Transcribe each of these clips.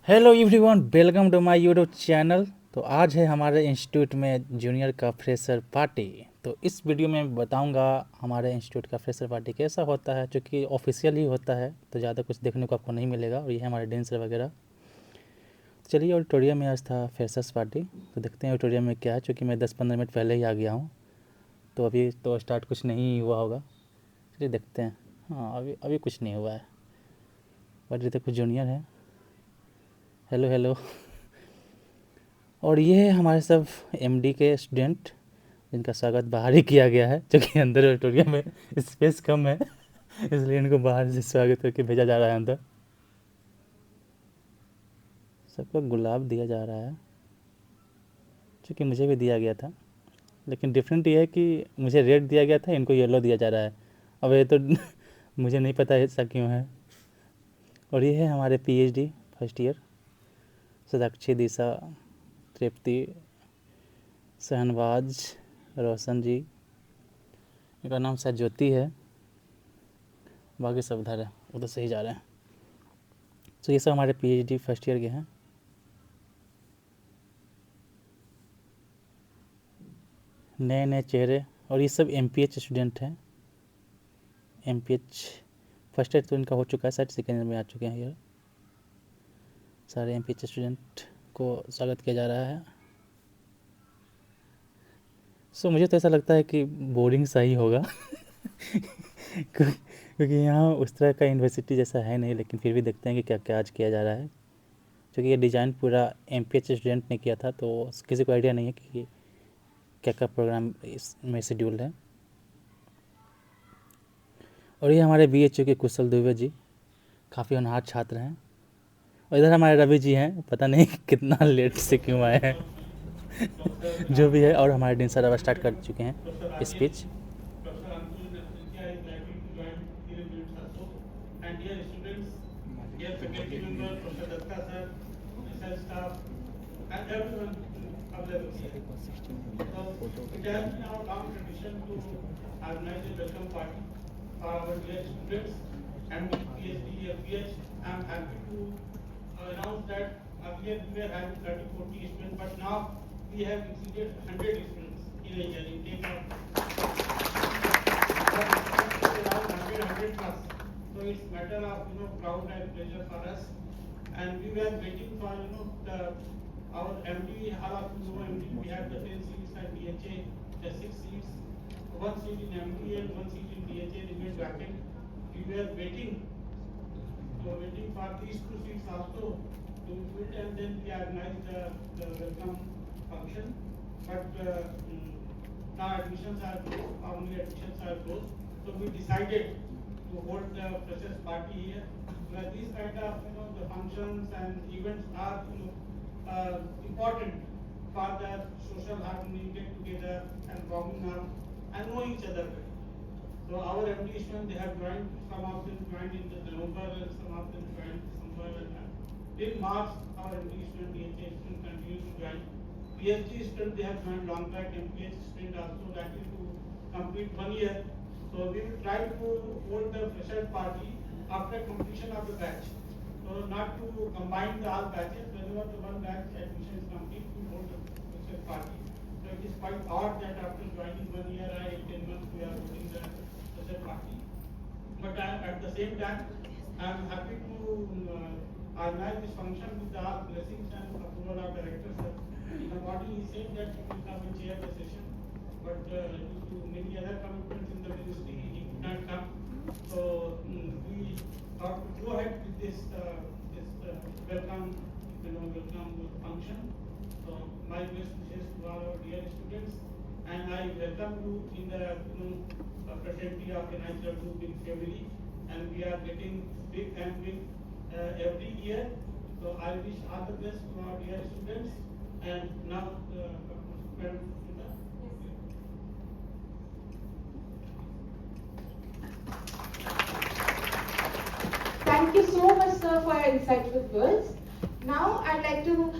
Hello everyone, welcome to my YouTube channel. तो आज है हमारे इंस्टीट्यूट में जूनियर का फ्रेशर पार्टी। तो इस वीडियो में मैं बताऊंगा हमारे इंस्टीट्यूट का फ्रेशर पार्टी कैसा होता है, जो कि ऑफिशियल ही होता है, तो ज़्यादा कुछ देखने को आपको नहीं मिलेगा। और ये है हमारे डांसर वगैरह। चलिए, ऑडिटोरियम में आज था फ्रेशर्स पार्टी, तो देखते हैं ऑडिटोरियम में क्या है। चूँकि मैं 10-15 मिनट पहले ही आ गया हूँ, तो अभी तो स्टार्ट कुछ नहीं हुआ होगा। चलिए देखते हैं। हाँ, अभी अभी कुछ नहीं हुआ है, बट ये कुछ जूनियर है। Hello hello. और ये है हमारे सब एमडी के स्टूडेंट, जिनका स्वागत बाहर ही किया गया है, क्योंकि अंदर ऑडिटोरियम में स्पेस कम है, इसलिए इनको बाहर से स्वागत करके भेजा जा रहा है अंदर। सबको गुलाब दिया जा रहा है, क्योंकि मुझे भी दिया गया था, लेकिन डिफरेंट ये है कि मुझे रेड दिया गया था, इनको येलो दिया जा रहा है। अब ये तो मुझे नहीं पता ऐसा क्यों है। और ये है हमारे पीएचडी फर्स्ट ईयर, सदाक्षी, दिशा, तृप्ति, शहनवाज, रोशन जी, इनका नाम शायद ज्योति है, बाकी सब उधर है, उधर से ही जा रहे हैं। तो ये सब हमारे पीएचडी फर्स्ट ईयर के हैं। नए नए चेहरे, और ये सब एमपीएच स्टूडेंट हैं। एमपीएच फर्स्ट ईयर तो इनका हो चुका है, शायद सेकेंड ईयर में आ चुके हैं ये सारे एमपीएच स्टूडेंट को स्वागत किया जा रहा है। सो मुझे तो ऐसा लगता है कि बोर्डिंग सही होगा क्योंकि यहाँ उस तरह का यूनिवर्सिटी जैसा है नहीं, लेकिन फिर भी देखते हैं कि क्या क्या आज किया जा रहा है। क्योंकि ये डिज़ाइन पूरा एमपीएच स्टूडेंट ने किया था, तो किसी को आइडिया नहीं है कि क्या क्या प्रोग्राम इसमें शेड्यूल है। और ये हमारे बीएचयू के कुशल दुबे जी, काफ़ी होनहार छात्र हैं। और इधर हमारे रवि जी हैं, पता नहीं कितना लेट से क्यों आए हैं जो भी है। और हमारे दिन सर अब स्टार्ट कर चुके हैं speech. It has been our long tradition to organize a welcome party for our dear students and PhD, FPH. I am happy to announce that earlier we were having 30-40 students, but now we have exceeded 100 students in a year. Intake around 100 plus. So it's matter of proud and pleasure for us. And we were waiting for our MD, all of you know MD, we have the 10 seats and DHA, the 6 seats, 1 seat in MD and 1 seat in DHA remained vacant. We were waiting for these 2 seats also to be filled, and then we organized the welcome function. But now admissions are closed, only admissions are closed. So we decided to hold the freshers party here, where these kind of the functions and events are important for the social harmony, get together and warming up and know each other better. So our MD students, they have joined, some of them joined in the November and some of them joined December, and till March our MD student, DHA student continues to join. PhD student, they have joined long back, and PhD student also likely to complete 1 year. So we will try to hold the fresher party after completion of the batch. So not to combine the all batches, whenever the one batch admission is complete, we hold the fresher party. So it is quite odd that after joining 1 year or 8-10 months, we are holding the fresher party. But at the same time, I am happy to organize this function with the all blessings and approval of director sir. In the morning he said that he will come and chair the session, but due to many other commitments in the ministry, he could not come. So we thought to go ahead with this welcome, welcome function. So my best wishes to all our dear students, and I welcome you in the fraternity of NIW big family, and we are getting big and big every year. So I wish all the best to our dear students. And now, Madam Sita. Thank you so much, sir, for your insightful words. Now, I'd like to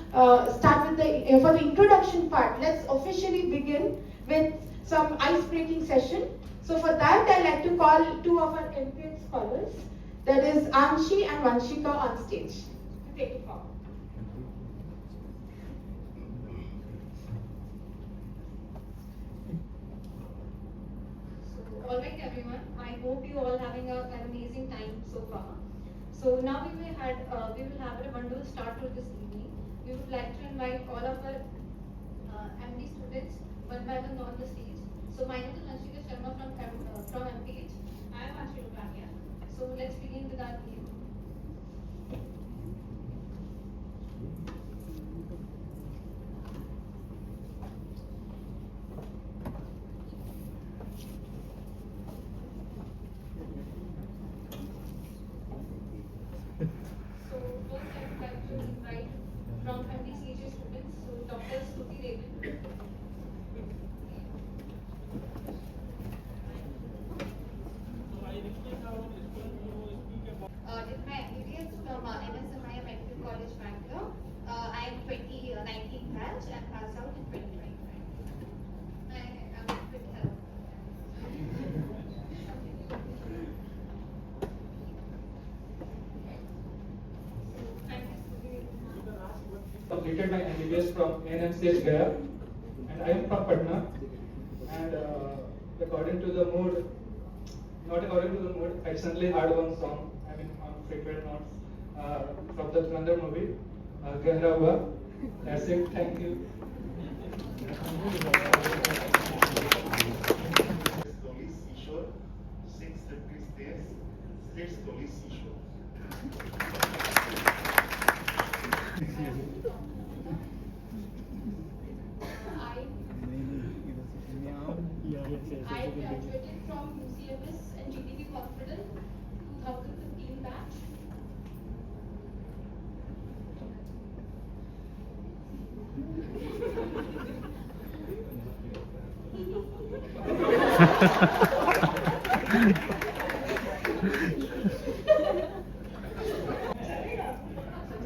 start with for the introduction part. Let's officially begin with some ice-breaking session. So, for that, I'd like to call 2 of our MPH scholars, that is Anshi and Vanshika, on stage to take it forward. an amazing time so far. So now we will have a wonderful start to this evening. We would like to invite all of our MD students one by one on the stage. So my name is Anshika Sharma from MPH. I am Ashwin Upania. So let's begin with our game. So first I would like to invite from MDCHA students, so Dr. Stuti Devi. So I request our student to speak about. This is my MBBS from MS Samaya Medical College, Bangalore. I am 2019 batch and passed out in 2025. I am with help. Thank you, Stuti Devi. Completed my MBBS from NMCH Gaya, and I am from Patna. And according to the mood, not according to the mood, I suddenly heard one song. I mean, on frequent notes from the Dhurandhar movie, Gehra Hua. That's it. Thank you. Slowly seashore, 650 stairs, sit slowly seashore. I graduated from UCMS and GTB Hospital 2015 batch.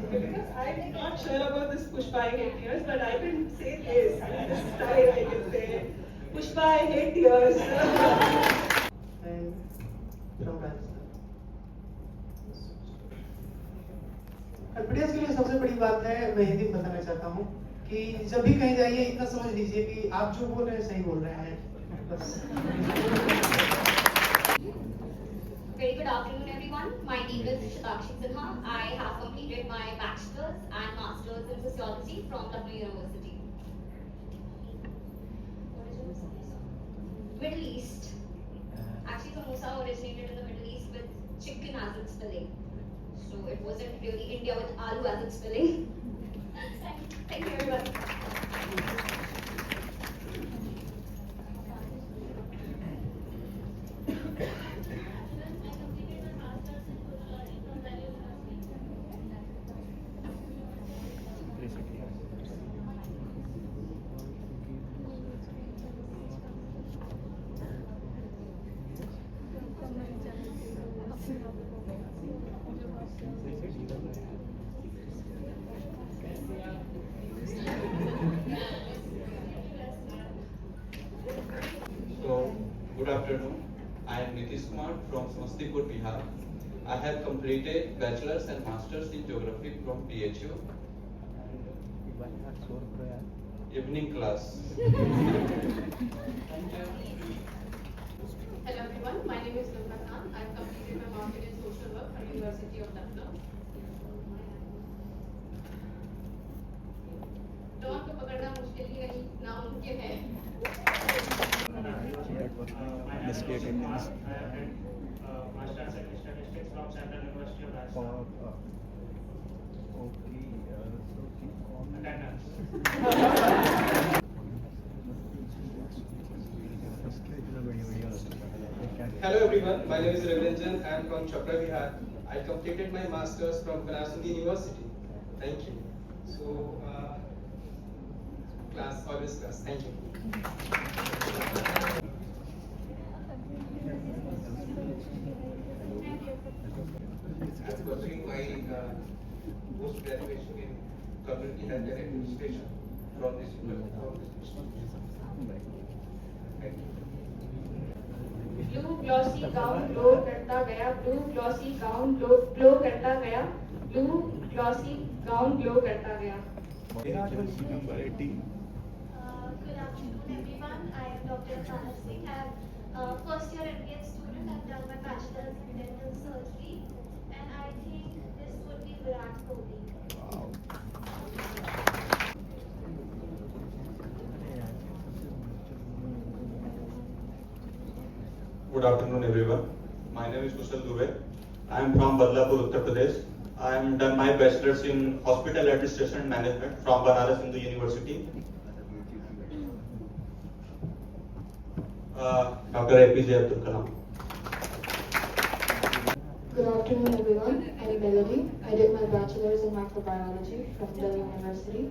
Because I'm not sure about this Pushpa I hate tears, but I can say this. This style I can say. Pushpa I hate tears. And from Rajasthan. Advertise के लिए सबसे बड़ी बात है, मैं हिंदी में बताना चाहता हूँ कि जब भी कहीं जाइए इतना समझ लीजिए कि आप जो बोल रहे हैं सही बोल रहे हैं बस। Very good afternoon, everyone. My name is Shatakshi Sinha. I have completed my bachelor's and master's in sociology from Lucknow University. Middle East. Actually, samosa originated in the Middle East with chicken as its filling. So it wasn't really India with aloo as its filling. Thank you, everyone. So, good afternoon. I am Nitish Kumar from Samastipur, Bihar. I have completed bachelor's and master's in geography from BHU. Evening class. Hello everyone, my name is Nurma Khan. I have completed my master's in social work from University of Lucknow. Don को पकड़ना मुश्किल ही नहीं, नामुमकिन है। My name is Joseph Kumar. I have done Masters in Statistics from Central University of Rajasthan. Attendance. Hello everyone, my name is Raviranjan. I am from Chopra, Bihar. I completed my masters from Banasundhi University. Thank you. So, class, always class. Thank you. I'm pursuing my post graduation in community health and administration from this institution. Thank you. Blue glossy gown glow करता गया, blue glossy gown glow करता गया, blue glossy gown glow करता गया। Good afternoon, everyone. I am Dr. Sanar Singh. I am first year MBA student I've done my bachelor's in dental surgery, and I think this would be Virat Kohli. Good afternoon, everyone. My name is Kushal Dubey. I am from Badlapur, Uttar Pradesh. I am done my bachelor's in hospital administration and management from Banaras Hindu University. Dr. APJ Abdul Kalam. Good afternoon, everyone. I'm Melody. I did my bachelor's in microbiology from Delhi University.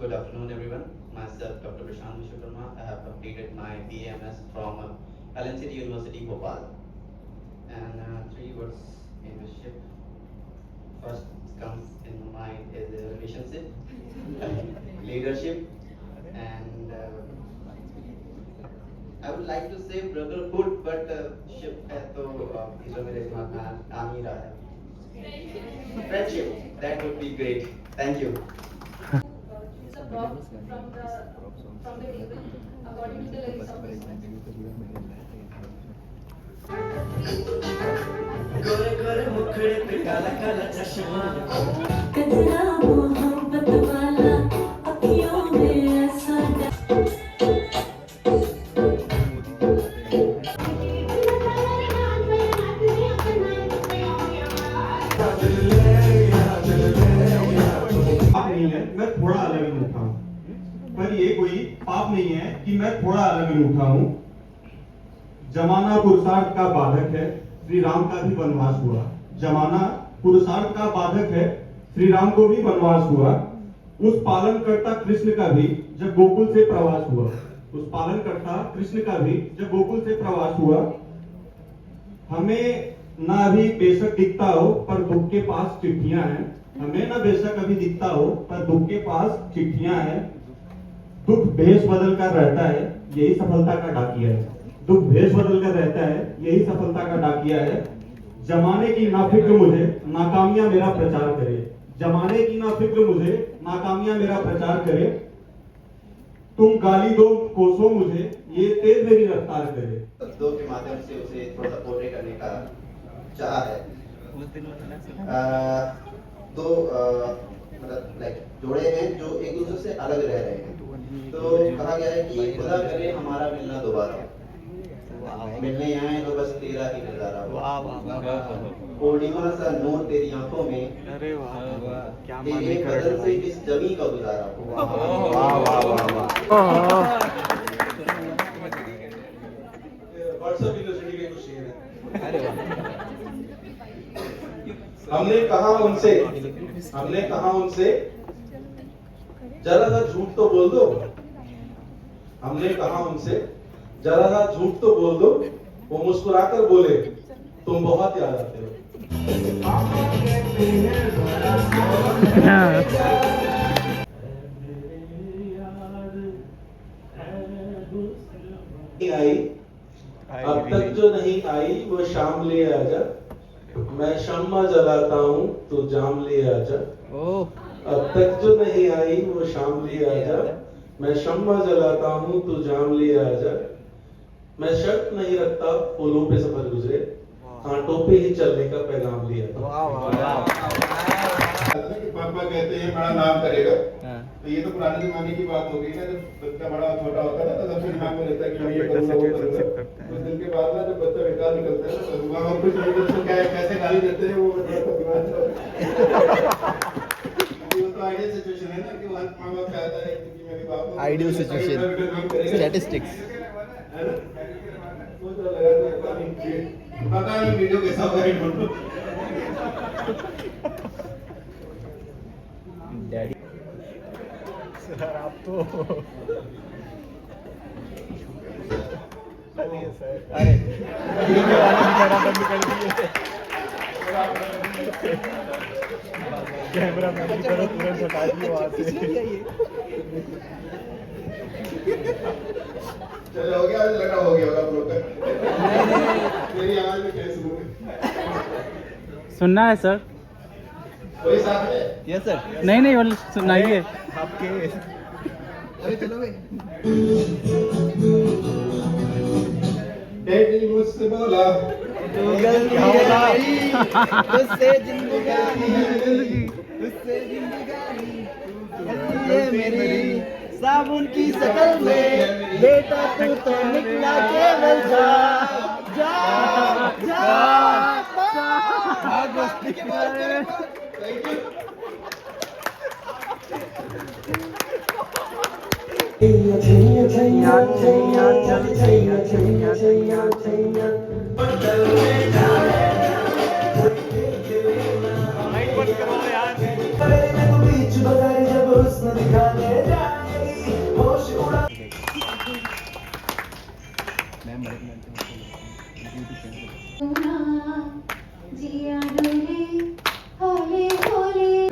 Good afternoon, everyone. Myself, Dr. Prashant Vishwakarma. I have completed my BAMS from LNCT University, Bhopal. And 3 words in relationship. First comes in my mind is relationship, leadership, and I would like to say brotherhood, but ship है तो इसमें मेरे दिमाग में आ नहीं रहा है. Friendship, that would be great. Thank you. Choose a prop from the table according to the lyrics of the song. गोरे गोरे मुखड़े पे काला काला चश्मा, कजरा मोहब्बत वाला अखियों में ऐसा नहीं है, मैं थोड़ा अलग अनूठा हूँ, पर ये कोई पाप नहीं है कि मैं थोड़ा अलग अनूठा हूँ। जमाना पुरुषार्थ का बाधक है, श्री राम का भी वनवास हुआ। जमाना पुरुषार्थ का बाधक है, श्री राम को भी वनवास हुआ। उस पालनकर्ता कृष्ण का भी जब गोकुल से प्रवास हुआ, उस पालनकर्ता कृष्ण का भी जब गोकुल से प्रवास हुआ। हमें ना अभी बेशक दिखता हो पर दुख के पास चिट्ठियां हैं, हमें ना बेशक अभी दिखता हो पर दुख के पास चिट्ठियां हैं। दुख भेष बदल कर रहता है, यही सफलता का डाकिया है। दुख भेष बदल कर रहता है, यही सफलता का डाकिया है। जमाने की ना फिक्र मुझे, नाकामियां मेरा प्रचार करे। जमाने की ना फिक्र मुझे, नाकामियां मेरा प्रचार करे। तुम गाली दो कोसो मुझे, ये तेज मेरी रफ्तार करे। शब्दों के माध्यम से उसे थोड़ा सा पोर्ट्रे करने का चाह है। दो मतलब लाइक जोड़े हैं जो एक दूसरे से अलग रह रहे हैं, तो कहा गया है कि खुदा करे हमारा मिलना दोबारा। मिलने आए तो बस तेरा ही नजारा। पूर्णिमा सा नूर तेरी आंखों में, अरे वाह क्या तेरे बदन से इस जमी का गुजारा। व्हाट्सएप यूनिवर्सिटी के कुछ शेर हैं। हमने कहा उनसे जरा सा झूठ तो बोल दो। हमने कहा उनसे जरा सा झूठ तो बोल दो। वो मुस्कुराकर बोले तुम बहुत याद आते हो। आई अब तक जो नहीं आई वो शाम ले आजा। मैं शम्मा जलाता हूँ तो जाम ले आजा। अब तक जो नहीं आई वो शाम ले आजा। मैं शम्मा जलाता हूँ तो जाम ले आजा। मैं शर्त नहीं रखता फूलों पे सफर गुजरे, कांटों पे ही चलने का पैगाम लिया था। पापा कहते हैं बड़ा नाम करेगा, तो ये तो पुराने जमाने की बात हो गई ना। जब बच्चा बड़ा छोटा होता है ना तो सबसे दिमाग में रहता है कि मैं ये करूंगा वो करूंगा। कुछ दिन के बाद ना जब बच्चा बेकार निकलता है तो दिमाग और कुछ नहीं, बच्चों क्या कैसे गाली देते हैं वो दिमाग तो आइडियल सिचुएशन है ना कि वो माँ बाप चाहता है कि मेरे बाप आइडियल सिचुएशन स्टैटिस्टिक्स है ना। पता नहीं वीडियो कैसा होगा डैडी सर आप तो अरे सर अरे वीडियो वाला कैमरा बंद कर दिए। कैमरा बंद करो, तुरंत हटा दिए वहां से। चलो हो गया, लगा हो गया होगा ब्रोकर। मेरी आवाज में कैसे सुनना है सर? कोई साथ है? Yes sir. नहीं वाले सुनाइए आपके। अरे चलो भाई। डैडी मुझसे बोला तो गलती है मेरी, तुझसे जिंदगानी, तुझसे जिंदगानी, गलती है मेरी, साबुन की शक्ल में बेटा तू तो निकला केवल जा जा जा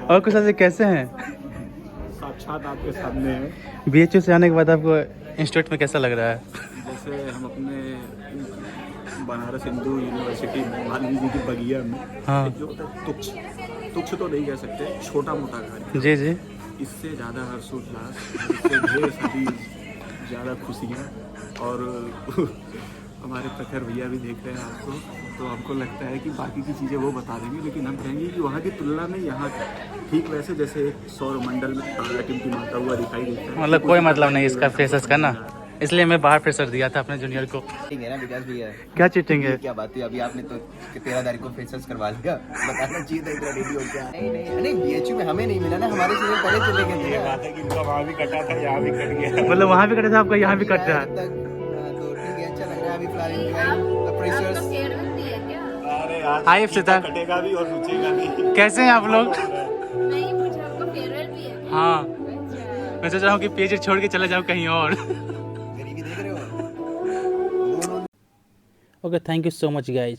और कुछ ऐसे कैसे हैं? साक्षात आपके सामने है। BHU से आने के बाद आपको इंस्टीट्यूट में कैसा लग रहा है? जैसे हम अपने बनारस हिंदू यूनिवर्सिटी में मान लीजिए कि बगिया में हाँ। जो होता है तुच्छ तो नहीं कह सकते, छोटा मोटा घर, जी जी, इससे ज़्यादा हर्षोल्लास, इससे ढेर सारी ज़्यादा खुशियाँ। और हमारे प्रखर भैया भी देख रहे हैं आपको, तो हमको लगता है कि बाकी की चीज़ें वो बता देंगे, लेकिन हम कहेंगे कि वहाँ की तुलना में यहाँ ठीक वैसे जैसे एक सौर मंडल में तारा टिमटिमाता हुआ दिखाई देता है। मतलब कोई मतलब नहीं इसका फ्रेशर्स का ना, इसलिए मैं बाहर फ्रेशर दिया था अपने जूनियर को। चीटिंग है ना विकास भैया? क्या चीटिंग है? क्या बात है, अभी आपने तो 13 तारीख को फ्रेशर्स करवा लिया, बताना चाहिए था इतना रेडी हो गया। नहीं BHU में हमें नहीं मिला ना, हमारे से पहले चले गए थे। बात है कि इनका वहाँ भी कटा था, यहाँ भी कट गया। मतलब वहाँ भी कटा था आपका, यहाँ भी कट रहा है। तो ठीक है, अच्छा लग रहा है अभी फिलहाल फ्रेशर्स। हाय इफ्तिता, कटेगा भी और रुचेगा भी। कैसे हैं आप लोग? नहीं पूछा, आपका फेयरवेल भी है? हाँ, मैं सोच रहा हूँ कि PHU छोड़ के चले जाऊँ कहीं और। गरीबी देख रहे हो। Okay, thank you so much guys.